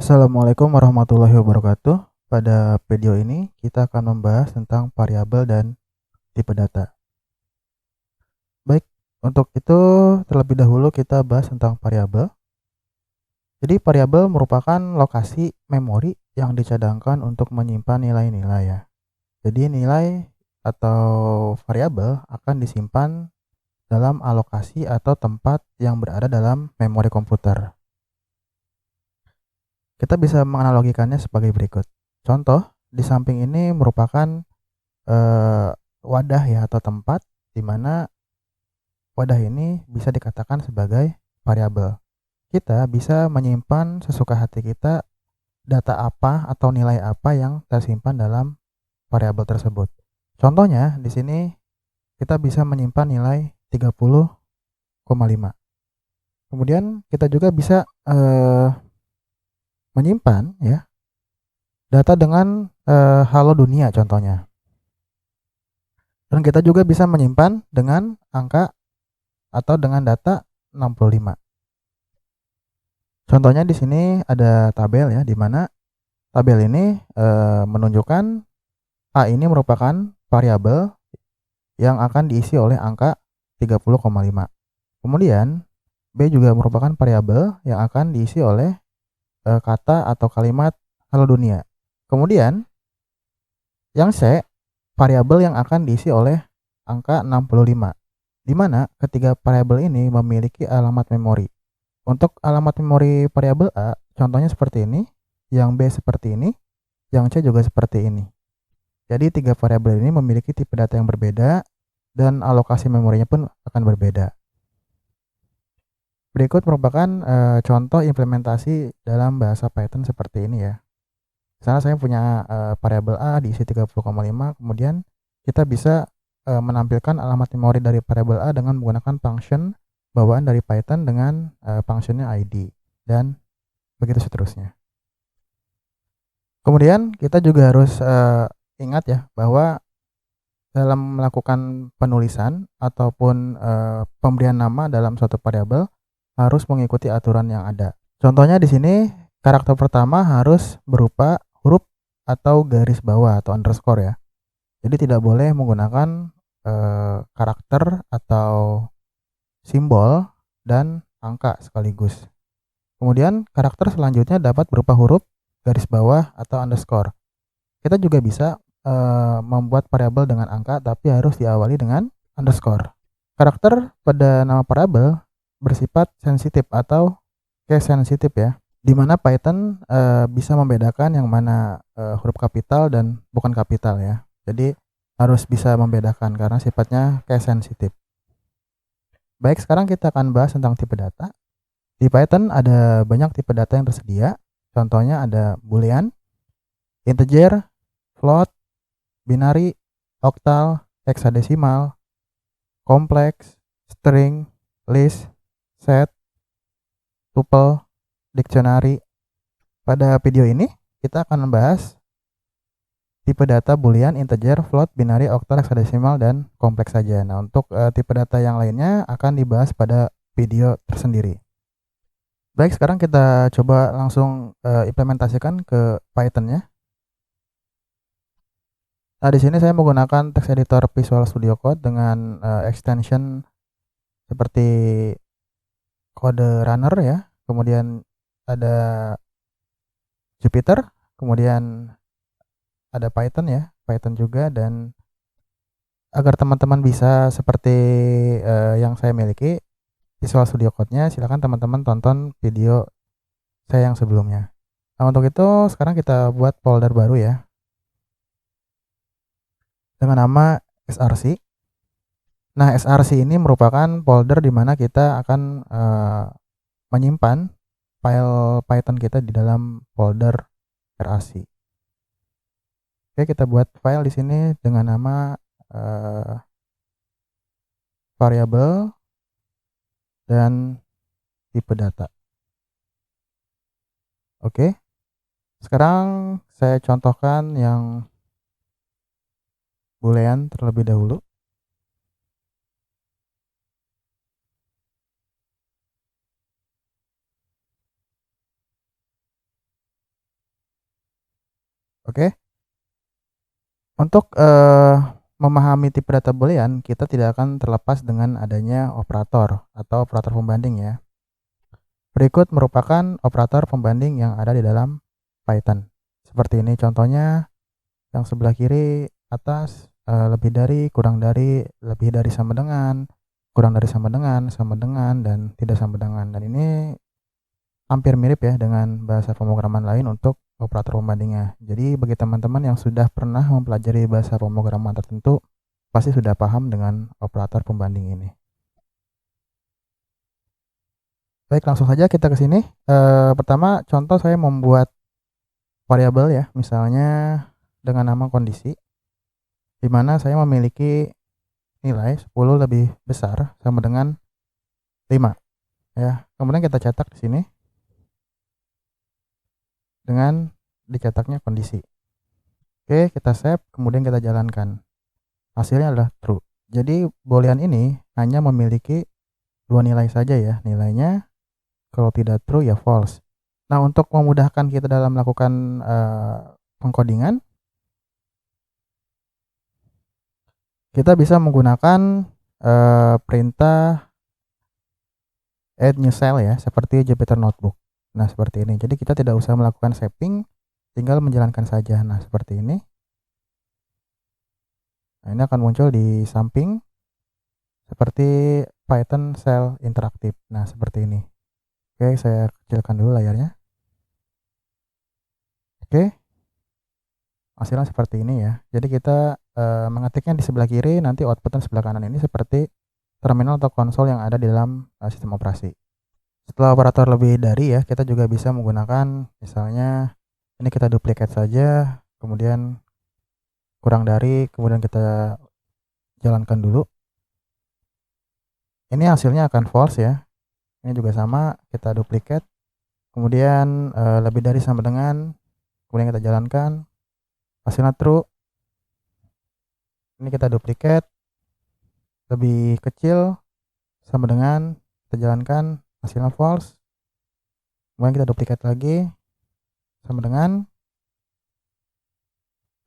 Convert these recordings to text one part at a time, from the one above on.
Assalamualaikum warahmatullahi wabarakatuh. Pada video ini kita akan membahas tentang variabel dan tipe data. Baik, untuk itu terlebih dahulu kita bahas tentang variabel. Jadi variabel merupakan lokasi memori yang dicadangkan untuk menyimpan nilai-nilai ya. Jadi nilai atau variabel akan disimpan dalam alokasi atau tempat yang berada dalam memori komputer. Kita bisa menganalogikannya sebagai berikut. Contoh, di samping ini merupakan wadah ya atau tempat di mana wadah ini bisa dikatakan sebagai variabel. Kita bisa menyimpan sesuka hati kita data apa atau nilai apa yang tersimpan dalam variabel tersebut. Contohnya di sini kita bisa menyimpan nilai 30,5. Kemudian kita juga bisa menyimpan ya data dengan halo dunia contohnya. Dan kita juga bisa menyimpan dengan angka atau dengan data 65. Contohnya di sini ada tabel ya, di mana tabel ini menunjukkan A ini merupakan variabel yang akan diisi oleh angka 30,5. Kemudian B juga merupakan variabel yang akan diisi oleh kata atau kalimat halo dunia. Kemudian yang C variabel yang akan diisi oleh angka 65, di mana ketiga variabel ini memiliki alamat memori. Untuk alamat memori variabel A, contohnya seperti ini, yang B seperti ini, yang C juga seperti ini. Jadi tiga variabel ini memiliki tipe data yang berbeda dan alokasi memorinya pun akan berbeda. Berikut merupakan contoh implementasi dalam bahasa Python seperti ini ya. Misalnya saya punya variabel A diisi 30,5, kemudian kita bisa menampilkan alamat memori dari variabel A dengan menggunakan function bawaan dari Python dengan functionnya id dan begitu seterusnya. Kemudian kita juga harus ingat ya bahwa dalam melakukan penulisan ataupun pemberian nama dalam suatu variabel harus mengikuti aturan yang ada. Contohnya di sini karakter pertama harus berupa huruf atau garis bawah atau underscore ya. Jadi tidak boleh menggunakan karakter atau simbol dan angka sekaligus. Kemudian karakter selanjutnya dapat berupa huruf, garis bawah, atau underscore. Kita juga bisa membuat variabel dengan angka tapi harus diawali dengan underscore. Karakter pada nama variabel bersifat sensitif atau case sensitif ya, di mana Python bisa membedakan yang mana huruf kapital dan bukan kapital ya. Jadi harus bisa membedakan karena sifatnya case sensitif. Baik, sekarang kita akan bahas tentang tipe data. Di Python ada banyak tipe data yang tersedia. Contohnya ada boolean, integer, float, binary, octal, hexadesimal, kompleks, string, list, set, tuple, dictionary. Pada video ini kita akan membahas tipe data boolean, integer, float, binary, octal, hexadesimal, dan kompleks saja. Nah, untuk tipe data yang lainnya akan dibahas pada video tersendiri. Baik, sekarang kita coba langsung implementasikan ke Python ya. Nah, di sini saya menggunakan text editor Visual Studio Code dengan extension seperti kode runner ya. Kemudian ada Jupyter, kemudian ada Python ya, Python juga. Dan agar teman-teman bisa seperti yang saya miliki Visual Studio Code-nya, silakan teman-teman tonton video saya yang sebelumnya. Nah, untuk itu sekarang kita buat folder baru ya dengan nama src. Nah, src ini merupakan folder di mana kita akan menyimpan file Python kita di dalam folder rac. Oke, kita buat file di sini dengan nama variabel dan tipe data. Oke, sekarang saya contohkan yang boolean terlebih dahulu. Oke. Untuk memahami tipe data boolean, kita tidak akan terlepas dengan adanya operator atau operator pembanding ya. Berikut merupakan operator pembanding yang ada di dalam Python. Seperti ini contohnya, yang sebelah kiri atas lebih dari, kurang dari, lebih dari sama dengan, kurang dari sama dengan, dan tidak sama dengan. Dan ini hampir mirip ya dengan bahasa pemrograman lain untuk operator pembandingnya. Jadi bagi teman-teman yang sudah pernah mempelajari bahasa pemrograman tertentu, pasti sudah paham dengan operator pembanding ini. Baik, langsung saja kita ke sini. Pertama, contoh saya membuat variabel ya, misalnya dengan nama kondisi, di mana saya memiliki nilai 10 lebih besar sama dengan 5 ya. Kemudian kita cetak di sini dengan dicetaknya kondisi. Oke, kita save, kemudian kita jalankan. Hasilnya adalah true. Jadi boolean ini hanya memiliki dua nilai saja ya. Nilainya kalau tidak true ya false. Nah, untuk memudahkan kita dalam melakukan pengkodingan, kita bisa menggunakan perintah add new cell ya, seperti Jupyter Notebook. Nah, seperti ini. Jadi kita tidak usah melakukan saving, tinggal menjalankan saja. Nah, seperti ini. Nah, ini akan muncul di samping seperti Python Shell interaktif. Nah, seperti ini. Oke, saya kecilkan dulu layarnya. Oke, hasilnya seperti ini ya. Jadi kita mengetiknya di sebelah kiri, nanti outputnya sebelah kanan. Ini seperti terminal atau konsol yang ada di dalam sistem operasi. Setelah operator lebih dari ya, kita juga bisa menggunakan misalnya ini kita duplikat saja, kemudian kurang dari, kemudian kita jalankan dulu. Ini hasilnya akan false ya. Ini juga sama, kita duplikat, kemudian lebih dari sama dengan, kemudian kita jalankan, hasilnya true. Ini kita duplikat, lebih kecil sama dengan, kita jalankan, hasilnya false. Kemudian kita duplikat lagi, sama dengan,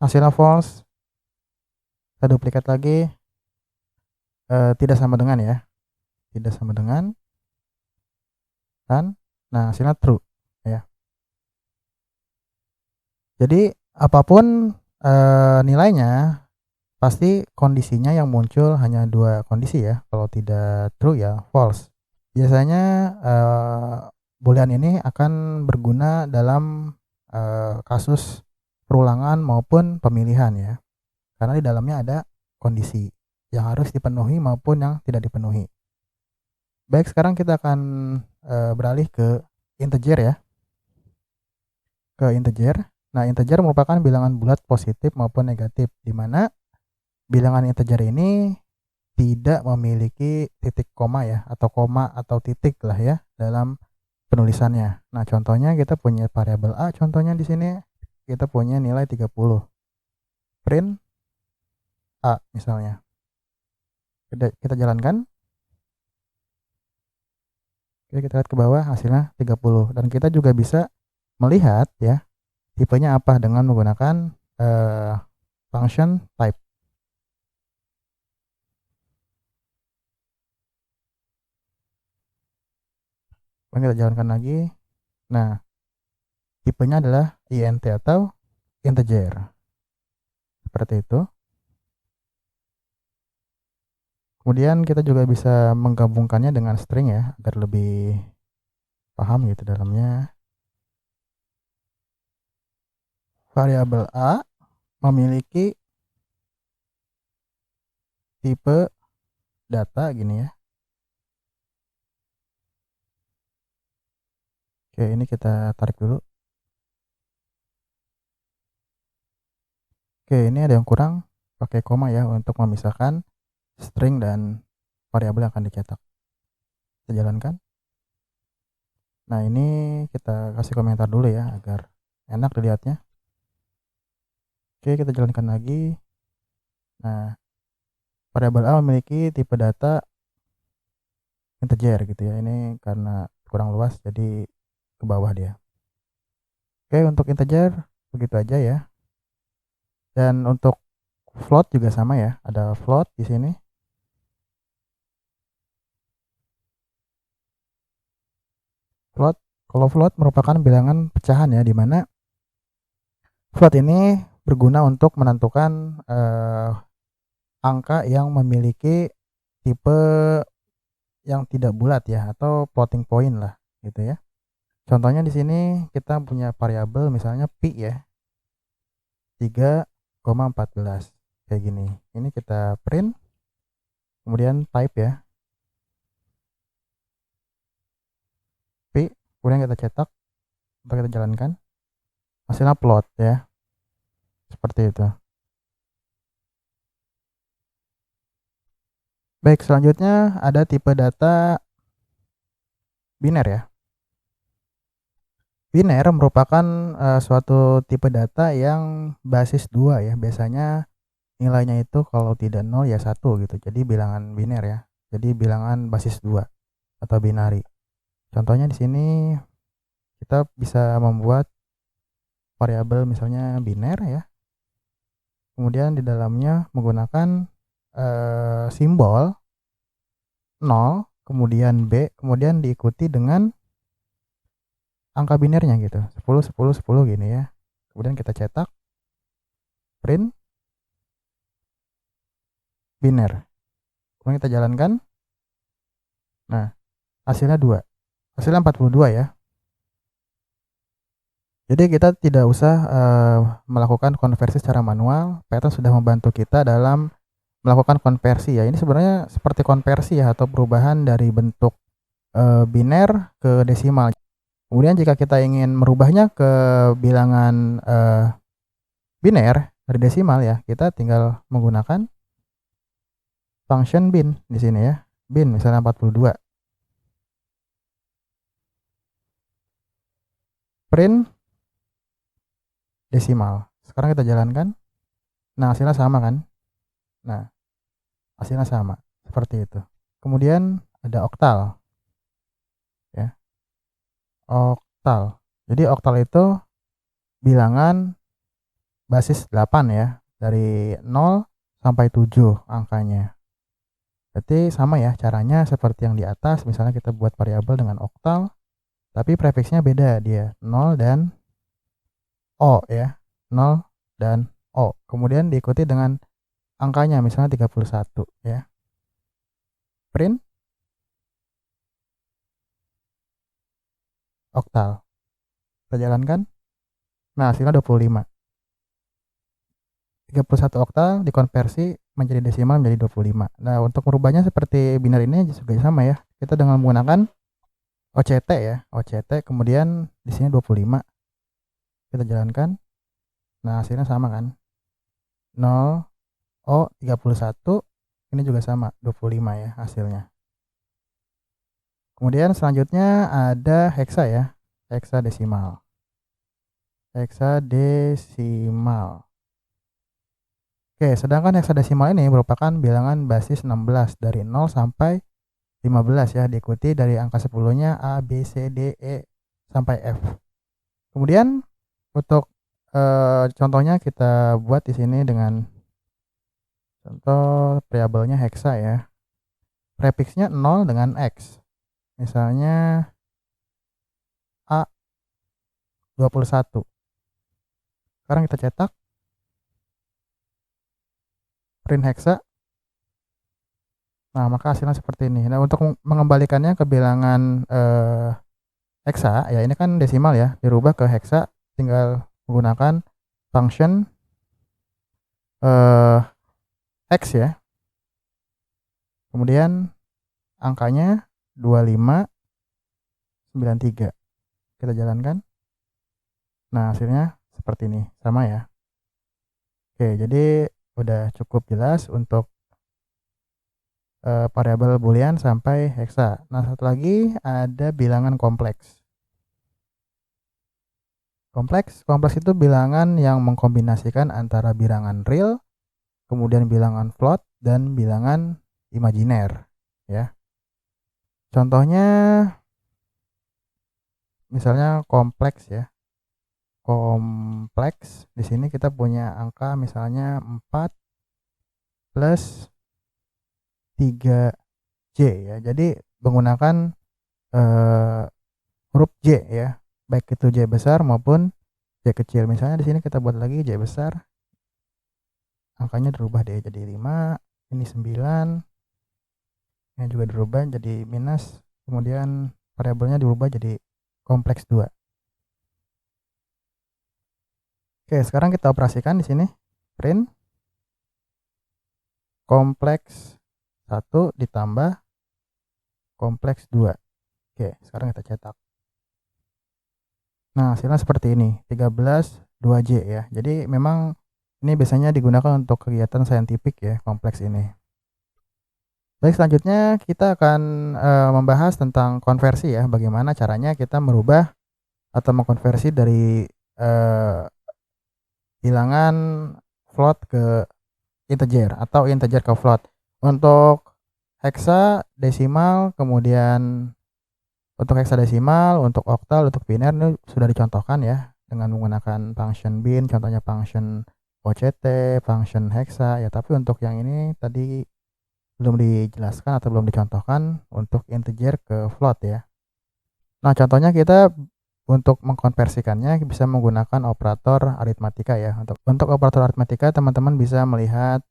hasilnya false. Kita duplikat lagi, tidak sama dengan ya, tidak sama dengan, kan? Nah, hasilnya true ya. Jadi apapun nilainya, pasti kondisinya yang muncul hanya dua kondisi ya. Kalau tidak true ya false. Biasanya boolean ini akan berguna dalam kasus perulangan maupun pemilihan ya. Karena di dalamnya ada kondisi yang harus dipenuhi maupun yang tidak dipenuhi. Baik, sekarang kita akan beralih ke integer ya. Ke integer. Nah, integer merupakan bilangan bulat positif maupun negatif, di mana bilangan integer ini tidak memiliki titik koma ya, atau koma atau titik lah ya dalam penulisannya. Nah, contohnya kita punya variabel A, contohnya di sini kita punya nilai 30. Print A misalnya. Kita jalankan. Oke, kita lihat ke bawah hasilnya 30, dan kita juga bisa melihat ya tipenya apa dengan menggunakan function type. Kita jalankan lagi. Nah, tipenya adalah int atau integer. Seperti itu. Kemudian kita juga bisa menggabungkannya dengan string ya, agar lebih paham gitu dalamnya. Variabel A memiliki tipe data gini ya. Oke, ini kita tarik dulu. Oke, ini ada yang kurang, pakai koma ya untuk memisahkan string dan variabel yang akan dicetak. Kita jalankan. Nah, ini kita kasih komentar dulu ya agar enak dilihatnya. Oke, kita jalankan lagi. Nah, variabel A memiliki tipe data integer gitu ya. Ini karena kurang luas jadi ke bawah dia. Oke, untuk integer begitu aja ya. Dan untuk float juga sama ya, ada float di sini. Float, kalau float merupakan bilangan pecahan ya, di mana float ini berguna untuk menentukan angka yang memiliki tipe yang tidak bulat ya, atau floating point lah gitu ya. Contohnya di sini kita punya variabel misalnya pi ya, 3,14 kayak gini. Ini kita print, kemudian type ya, pi, kemudian kita cetak atau kita jalankan, hasilnya plot ya, seperti itu. Baik, selanjutnya ada tipe data biner ya. Biner merupakan suatu tipe data yang basis 2 ya. Biasanya nilainya itu kalau tidak 0 ya 1 gitu. Jadi bilangan biner ya. Jadi bilangan basis 2 atau binari. Contohnya di sini kita bisa membuat variabel misalnya biner ya. Kemudian di dalamnya menggunakan simbol 0, kemudian B, kemudian diikuti dengan angka binernya gitu. 10 10 10 gini ya. Kemudian kita cetak, print biner. Kemudian kita jalankan. Nah, hasilnya 2. Hasilnya 42 ya. Jadi kita tidak usah melakukan konversi secara manual. Python sudah membantu kita dalam melakukan konversi ya. Ini sebenarnya seperti konversi ya, atau perubahan dari bentuk biner ke desimal. Kemudian jika kita ingin merubahnya ke bilangan biner dari desimal ya, kita tinggal menggunakan function bin di sini ya. Bin misalnya 42. Print desimal. Sekarang kita jalankan. Nah, hasilnya sama kan? Nah, hasilnya sama. Seperti itu. Kemudian ada oktal. Ya. Oktal. Jadi oktal itu bilangan basis 8 ya. Dari 0 sampai 7 angkanya. Berarti sama ya caranya seperti yang di atas. Misalnya kita buat variabel dengan oktal, tapi prefiksnya beda dia. 0 dan O ya. 0 dan O. Kemudian diikuti dengan angkanya misalnya 31 ya. Print oktal. Kita jalankan. Nah, hasilnya 25. 31 oktal dikonversi menjadi desimal menjadi 25. Nah, untuk merubahnya seperti biner ini juga sama ya. Kita dengan menggunakan OCT ya. OCT, kemudian di sini 25. Kita jalankan. Nah, hasilnya sama kan? 0 O 31. Ini juga sama 25 ya hasilnya. Kemudian selanjutnya ada hexa ya. Hexadesimal. Hexadesimal. Oke, sedangkan hexadesimal ini merupakan bilangan basis 16 dari 0 sampai 15 ya, diikuti dari angka 10-nya A, B, C, D, E sampai F. Kemudian untuk contohnya kita buat di sini dengan contoh variabelnya hexa ya. Prefiksnya 0 dengan X. Misalnya A 21. Sekarang kita cetak, print hexa. Nah, maka hasilnya seperti ini. Nah, untuk mengembalikannya ke bilangan hexa, ya ini kan desimal ya, dirubah ke hexa, tinggal menggunakan function X ya. Kemudian angkanya 2593. Kita jalankan. Nah, hasilnya seperti ini, sama ya. Oke, jadi udah cukup jelas untuk variabel boolean sampai hexa. Nah, satu lagi ada bilangan kompleks. Kompleks itu bilangan yang mengkombinasikan antara bilangan real, kemudian bilangan float, dan bilangan imajiner ya. Contohnya misalnya kompleks ya. kompleks, di sini kita punya angka misalnya 4 plus 3J ya. Jadi menggunakan huruf J ya, baik itu J besar maupun J kecil. Misalnya di sini kita buat lagi J besar, angkanya dirubah deh jadi 5, ini 9, ini juga dirubah jadi minus, kemudian variabelnya dirubah jadi kompleks 2. Oke, sekarang kita operasikan di sini. Print kompleks 1 ditambah kompleks 2. Oke, sekarang kita cetak. Nah, hasilnya seperti ini, 13 2J ya. Jadi memang ini biasanya digunakan untuk kegiatan saintifik ya, kompleks ini. Baik, selanjutnya kita akan membahas tentang konversi ya, bagaimana caranya kita merubah atau mengkonversi dari bilangan float ke integer atau integer ke float. Untuk hexa, desimal, kemudian untuk hexadesimal, untuk oktal, untuk biner ini sudah dicontohkan ya dengan menggunakan function bin, contohnya function OCT, function hexa ya. Tapi untuk yang ini tadi belum dijelaskan atau belum dicontohkan untuk integer ke float ya. Nah, contohnya kita untuk mengkonversikannya bisa menggunakan operator aritmatika ya. Untuk operator aritmatika teman-teman bisa melihat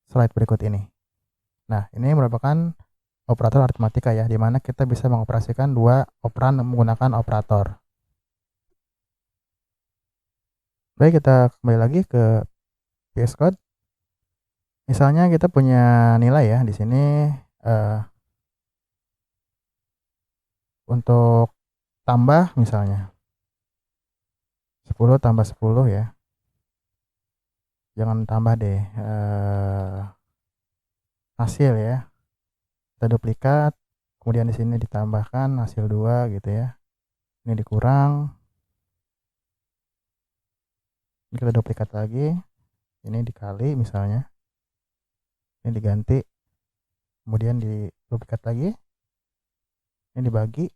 slide berikut ini. Nah, ini merupakan operator aritmatika ya, di mana kita bisa mengoperasikan dua operan menggunakan operator. Baik, kita kembali lagi ke VS Code. Misalnya kita punya nilai ya di sini untuk tambah misalnya 10 tambah 10 ya. Jangan tambah deh hasil ya. Kita duplikat, kemudian di sini ditambahkan hasil 2 gitu ya. Ini dikurang. Ini kita duplikat lagi. Ini dikali misalnya. Ini diganti. Kemudian diduplikat lagi. Ini dibagi.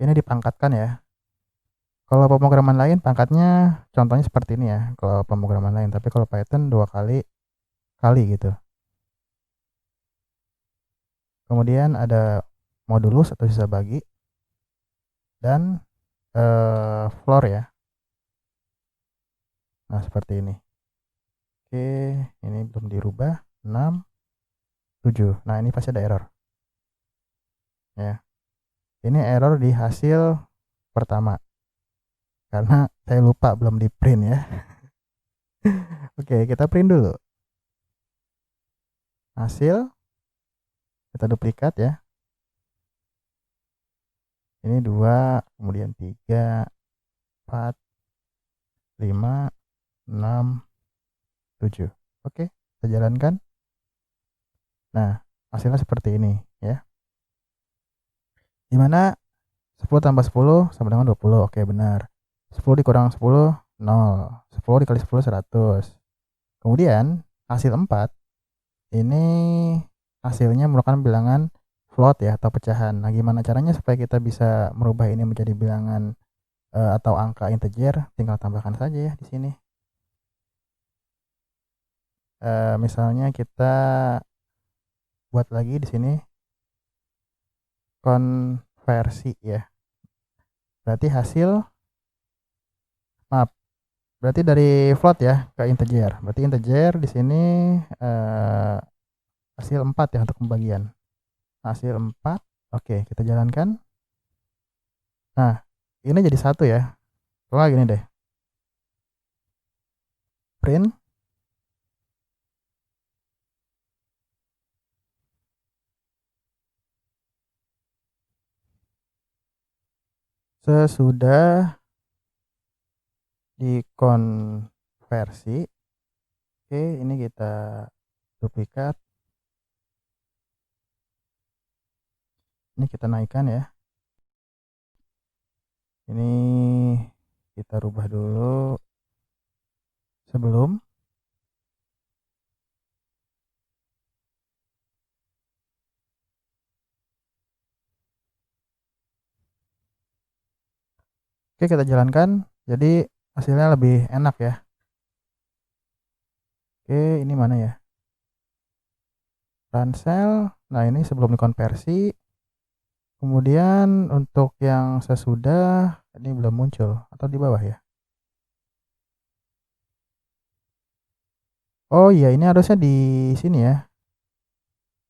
Ini dipangkatkan ya. Kalau pemrograman lain pangkatnya contohnya seperti ini ya. Kalau pemrograman lain, tapi kalau Python 2 kali gitu. Kemudian ada modulus atau sisa bagi dan floor ya. Nah, seperti ini. Oke, ini belum dirubah. 6 7. Nah, ini pasti ada error. Ya. Ini error di hasil pertama. Karena saya lupa belum di print ya. Oke, kita print dulu. Hasil kita duplikat ya. Ini 2, kemudian 3, 4, 5, 6, 7. Oke, kita jalankan. Nah, hasilnya seperti ini ya. Dimana 10 tambah 10 sama dengan 20. Oke, benar. 10 dikurang 10, 0. 10 dikali 10, 100. Kemudian hasil 4 ini hasilnya merupakan bilangan float ya atau pecahan. Nah, gimana caranya supaya kita bisa merubah ini menjadi bilangan atau angka integer? Tinggal tambahkan saja ya di sini. Misalnya kita buat lagi di sini konversi ya. Berarti berarti dari float ya ke integer. Berarti integer di sini hasil 4 ya untuk pembagian. Hasil 4. Oke, kita jalankan. Nah, ini jadi 1 ya. Coba gini deh. Print sesudah dikonversi. Oke, ini kita duplikat. Ini kita naikkan ya. Ini kita rubah dulu sebelum. Oke, kita jalankan. Jadi hasilnya lebih enak ya. Oke, ini mana ya? Ransel. Nah, ini sebelum dikonversi. Kemudian untuk yang sesudah ini belum muncul atau di bawah ya? Oh iya, ini harusnya di sini ya.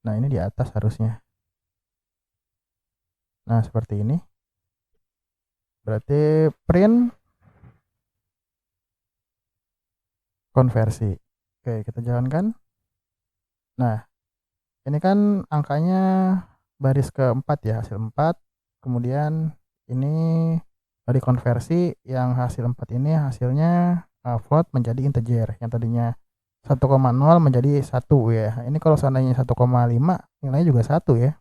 Nah, ini di atas harusnya. Nah, seperti ini. Berarti print konversi. Oke, kita jalankan. Nah, ini kan angkanya baris keempat ya, hasil 4. Kemudian ini dari konversi yang hasil 4 ini hasilnya float menjadi integer. Yang tadinya 1,0 menjadi 1 ya. Ini kalau seandainya 1,5 nilainya juga 1 ya.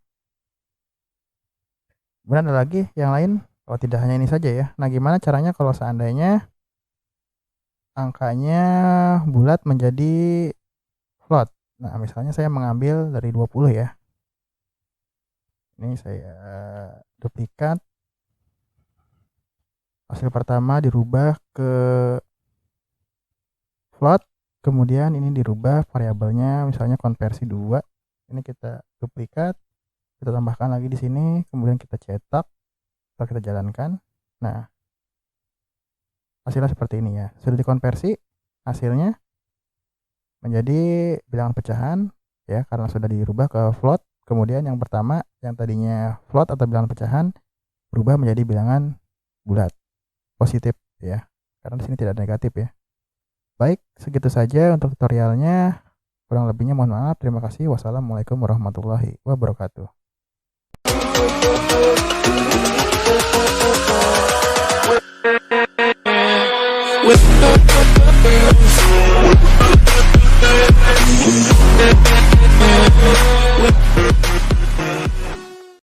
Kemudian ada lagi yang lain. Oh, tidak hanya ini saja ya. Nah, gimana caranya kalau seandainya angkanya bulat menjadi float? Nah, misalnya saya mengambil dari 20 ya. Ini saya duplikat. Hasil pertama dirubah ke float. Kemudian ini dirubah variabelnya misalnya konversi 2. Ini kita duplikat. Kita tambahkan lagi di sini. Kemudian kita cetak. Lalu kita jalankan. Nah, hasilnya seperti ini ya. Sudah dikonversi. Hasilnya menjadi bilangan pecahan ya, karena sudah dirubah ke float. Kemudian yang pertama yang tadinya float atau bilangan pecahan berubah menjadi bilangan bulat positif ya, karena di sini tidak ada negatif ya. Baik, segitu saja untuk tutorialnya. Kurang lebihnya mohon maaf. Terima kasih. Wassalamualaikum warahmatullahi wabarakatuh.